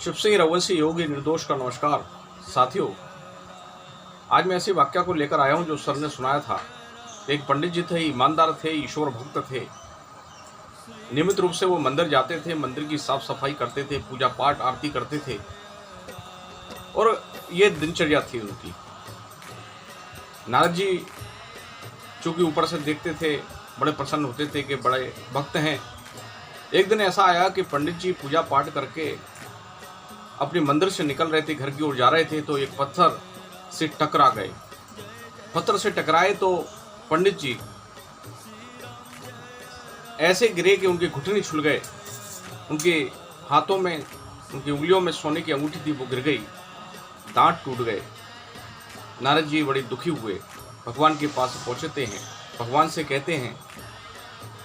शिव सिंह रघुवंशी योगी निर्दोष का नमस्कार। साथियों, आज मैं ऐसी वाक्य को लेकर आया हूं जो सर ने सुनाया था। एक पंडित जी थे, ईमानदार थे, ईश्वर भक्त थे। नियमित रूप से वो मंदिर जाते थे, मंदिर की साफ सफाई करते थे, पूजा पाठ आरती करते थे और ये दिनचर्या थी उनकी। नारद जी चूंकि ऊपर से देखते थे, बड़े प्रसन्न होते थे कि बड़े भक्त हैं। एक दिन ऐसा आया कि पंडित जी पूजा पाठ करके अपने मंदिर से निकल रहे थे, घर की ओर जा रहे थे, तो एक पत्थर से टकरा गए। पत्थर से टकराए तो पंडित जी ऐसे गिरे कि उनके घुटने छूट गए। उनके हाथों में, उनकी उंगलियों में सोने की अंगूठी थी, वो गिर गई, दांत टूट गए। नारद जी बड़े दुखी हुए, भगवान के पास पहुंचते हैं, भगवान से कहते हैं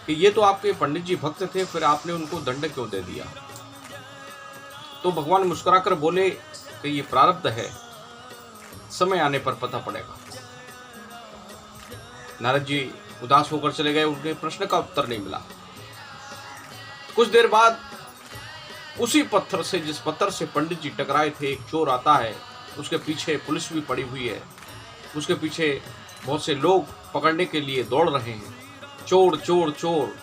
कि ये तो आपके पंडित जी भक्त थे, फिर आपने उनको दंड क्यों दे दिया? तो भगवान मुस्कुराकर बोले कि ये प्रारब्ध है, समय आने पर पता पड़ेगा। नारद जी उदास होकर चले गए, उनके प्रश्न का उत्तर नहीं मिला। कुछ देर बाद उसी पत्थर से, जिस पत्थर से पंडित जी टकराए थे, एक चोर आता है। उसके पीछे पुलिस भी पड़ी हुई है, उसके पीछे बहुत से लोग पकड़ने के लिए दौड़ रहे हैं। चोर चोर चोर।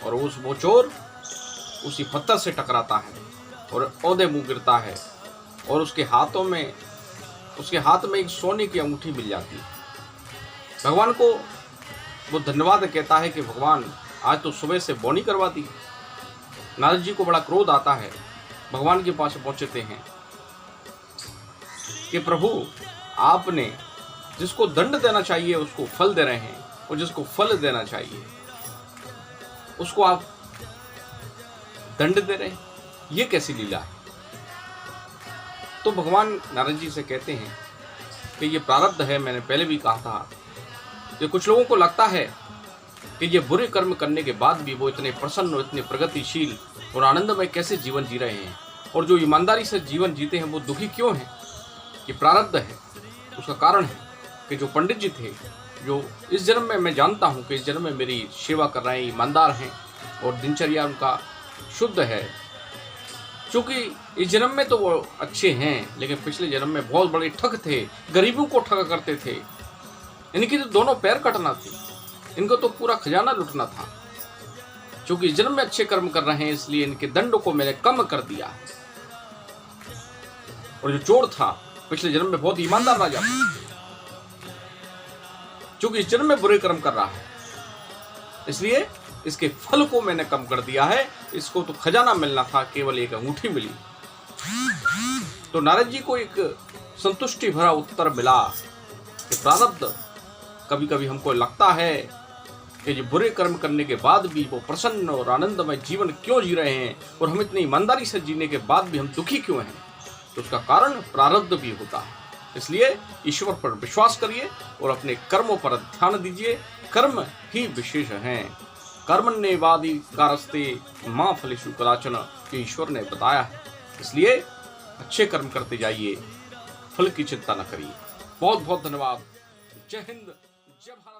और वो चोर उसी पत्थर से टकराता है और औदे मुंह गिरता है और उसके हाथ में एक सोने की अंगूठी मिल जाती है। भगवान को वो धन्यवाद कहता है कि भगवान, आज तो सुबह से बोनी करवा दी। नारद जी को बड़ा क्रोध आता है, भगवान के पास पहुंचते हैं कि प्रभु, आपने जिसको दंड देना चाहिए उसको फल दे रहे हैं, और जिसको फल देना चाहिए उसको आप दंड दे रहे हैं। ये कैसी लीला है? तो भगवान नारद जी से कहते हैं कि ये प्रारब्ध है। मैंने पहले भी कहा था कि कुछ लोगों को लगता है कि ये बुरे कर्म करने के बाद भी वो इतने प्रसन्न और इतने प्रगतिशील और आनंदमय कैसे जीवन जी रहे हैं, और जो ईमानदारी से जीवन जीते हैं वो दुखी क्यों हैं? ये प्रारब्ध है। उसका कारण है कि जो पंडित जी थे, जो इस जन्म में मैं जानता हूँ कि इस जन्म में मेरी सेवा कर रहे हैं, ईमानदार हैं और दिनचर्या उनका शुद्ध है। क्योंकि इस जन्म में तो वो अच्छे हैं, लेकिन पिछले जन्म में बहुत बड़े ठग थे, गरीबों को ठगा करते थे। इनकी तो दोनों पैर कटना थी, इनको तो पूरा खजाना लुटना था। क्योंकि इस जन्म में अच्छे कर्म कर रहे हैं, इसलिए इनके दंड को मैंने कम कर दिया। और जो चोर था, पिछले जन्म में बहुत ईमानदार राजा था, क्योंकि इस जन्म में बुरे कर्म कर रहा है, इसलिए इसके फल को मैंने कम कर दिया है। इसको तो खजाना मिलना था, केवल एक अंगूठी मिली। तो नारद जी को एक संतुष्टि भरा उत्तर मिला कि प्रारब्ध, कभी कभी हमको लगता है कि ये बुरे कर्म करने के बाद भी वो प्रसन्न और आनंदमय जीवन क्यों जी रहे हैं, और हम इतनी ईमानदारी से जीने के बाद भी हम दुखी क्यों हैं? तो उसका कारण प्रारब्ध भी होता है। इसलिए ईश्वर पर विश्वास करिए और अपने कर्मों पर ध्यान दीजिए। कर्म ही विशेष हैं। कर्मण्येवाधिकारस्ते मा फलेषु कदाचन, ये ईश्वर ने बताया है। इसलिए अच्छे कर्म करते जाइए, फल की चिंता न करिए। बहुत बहुत धन्यवाद। जय हिंद, जय भारत।